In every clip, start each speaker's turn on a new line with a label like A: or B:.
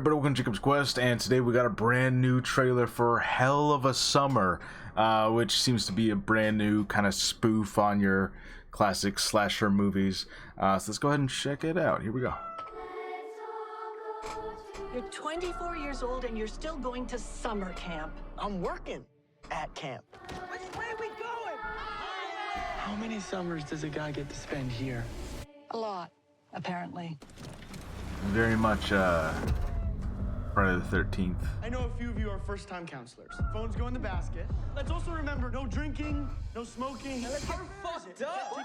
A: everybody, welcome to Jacob's Quest, and today we got a brand new trailer for Hell of a Summer, which seems to be a brand new kind of spoof on your classic slasher movies. So let's go ahead and check it out. Here we go.
B: You're 24 years old and you're still going to summer camp.
C: I'm working at camp.
B: Which way are we going?
C: How many summers does a guy get to spend here?
B: A lot, apparently.
A: Very much Friday the 13th.
D: I know a few of you are first-time counselors. Phones go in the basket. Let's also remember, no drinking, no smoking.
B: Let's get fucked up.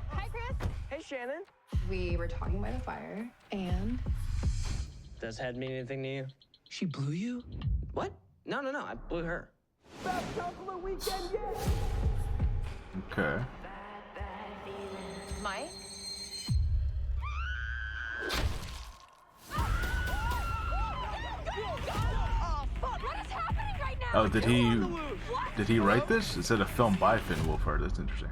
E: Hi, Chris.
C: Hey, Shannon.
E: We were talking by the fire, and
F: Does head mean anything to you?
C: She blew you?
F: What? No, I blew her.
C: Best counselor weekend yet!
A: Okay.
E: Mike.
A: Oh, did he write this? It said a film by Finn Wolfhard. That's interesting.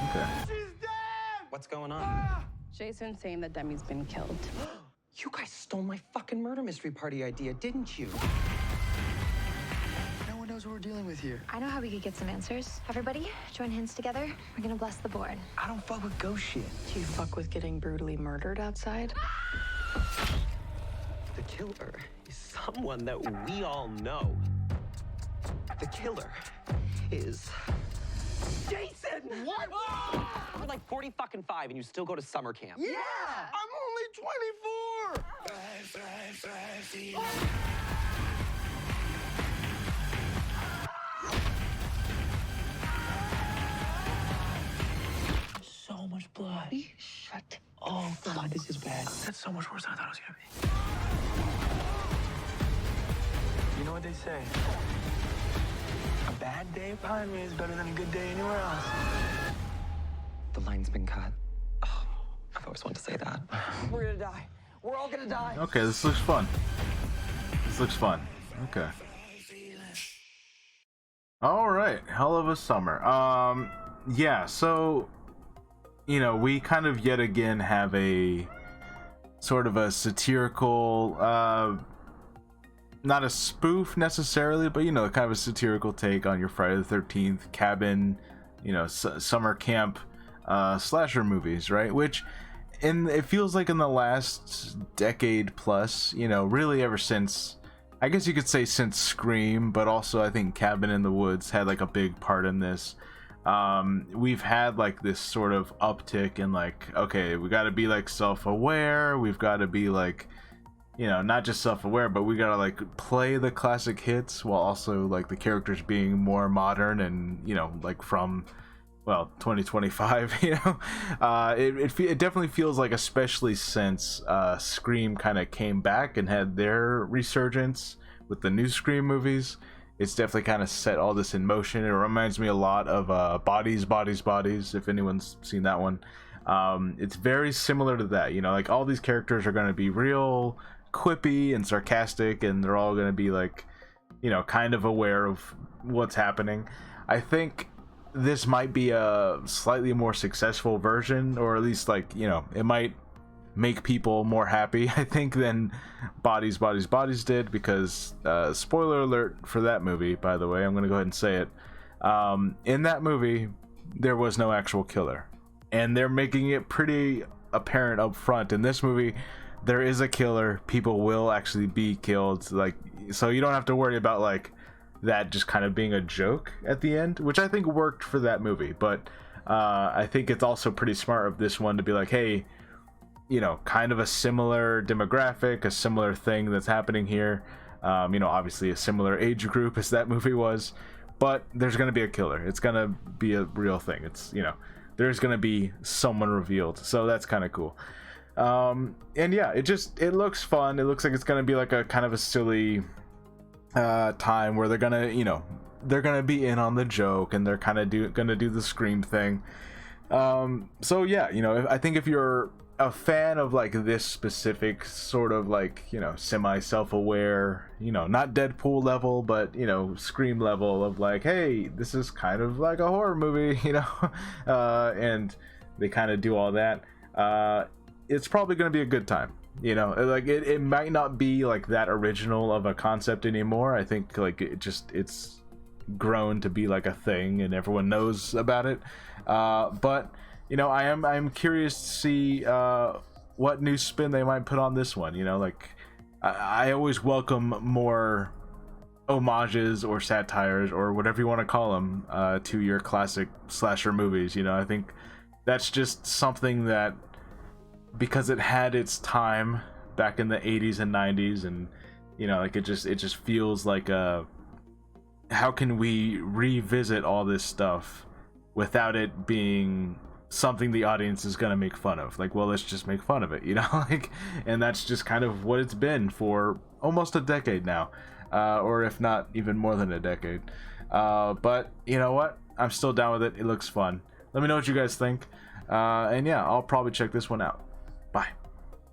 A: Okay.
D: She's dead!
F: What's going on?
E: Jason's saying that Demi's been killed.
F: You guys stole my fucking murder mystery party idea, didn't you?
C: No one knows what we're dealing with here.
G: I know how we could get some answers. Everybody, join hands together. We're gonna bless the board.
C: I don't fuck with ghost shit.
B: Do you fuck with getting brutally murdered outside?
F: The killer is someone that we all know. The killer is Jason!
D: What?
F: You're like 40 fucking 5 and you still go to summer camp.
D: Yeah! I'm only 24!
C: So much blood.
B: Shut.
C: Oh, God, this is bad. That's so much worse than I thought it was gonna be. You know what they say? A bad day behind me is better than a good day anywhere else.
F: The line's been cut. Oh, I've always wanted to say that.
B: We're gonna die. We're all gonna die.
A: Okay, this looks fun. This looks fun. Okay. Alright, Hell of a Summer. Yeah, so, you know, we kind of yet again have a sort of a satirical, not a spoof necessarily, but, you know, kind of a satirical take on your Friday the 13th cabin, you know, summer camp slasher movies, right? Which, it feels like in the last decade plus, you know, really ever since, I guess you could say since Scream, but also I think Cabin in the Woods had like a big part in this. We've had like this sort of uptick in like, okay, we got to be like self-aware, we've got to be like, you know, not just self-aware, but we gotta like play the classic hits while also like the characters being more modern and, you know, like from, well, 2025, you know. It definitely feels like, especially since Scream kind of came back and had their resurgence with the new Scream movies, it's definitely kind of set all this in motion. It reminds me a lot of Bodies, if anyone's seen that one. It's very similar to that, you know, like all these characters are going to be real quippy and sarcastic, and they're all going to be like, you know, kind of aware of what's happening. I think this might be a slightly more successful version, or at least like, you know, it might make people more happy, I think, than Bodies did, because spoiler alert for that movie, by the way, I'm going to go ahead and say it. In that movie, there was no actual killer, and they're making it pretty apparent up front. In this movie, there is a killer. People will actually be killed, like, so you don't have to worry about like that just kind of being a joke at the end, which I think worked for that movie. But I think it's also pretty smart of this one to be like, hey, you know, kind of a similar demographic, a similar thing that's happening here, you know, obviously a similar age group as that movie was, but there's going to be a killer. It's going to be a real thing. It's, you know, there's going to be someone revealed, so that's kind of cool. And yeah, it looks fun. It looks like it's gonna be like a kind of a silly time where they're gonna, you know, they're gonna be in on the joke, and they're kind of gonna do the Scream thing. So yeah, you know, I think if you're a fan of like this specific sort of like, you know, semi self-aware, you know, not Deadpool level, but, you know, Scream level of like, hey, this is kind of like a horror movie, you know, and they kind of do all that. it's probably going to be a good time. You know, like it might not be like that original of a concept anymore. I think like it's grown to be like a thing and everyone knows about it. But you know, I'm curious to see what new spin they might put on this one. You know, like I always welcome more homages or satires or whatever you want to call them to your classic slasher movies. You know, I think that's just something that, because it had its time back in the 80s and 90s, and you know, like it just feels like how can we revisit all this stuff without it being something the audience is gonna make fun of? Like, well, let's just make fun of it, you know. Like, and that's just kind of what it's been for almost a decade now, or if not even more than a decade. But you know what, I'm still down with it. It looks fun. Let me know what you guys think, and yeah, I'll probably check this one out. Bye.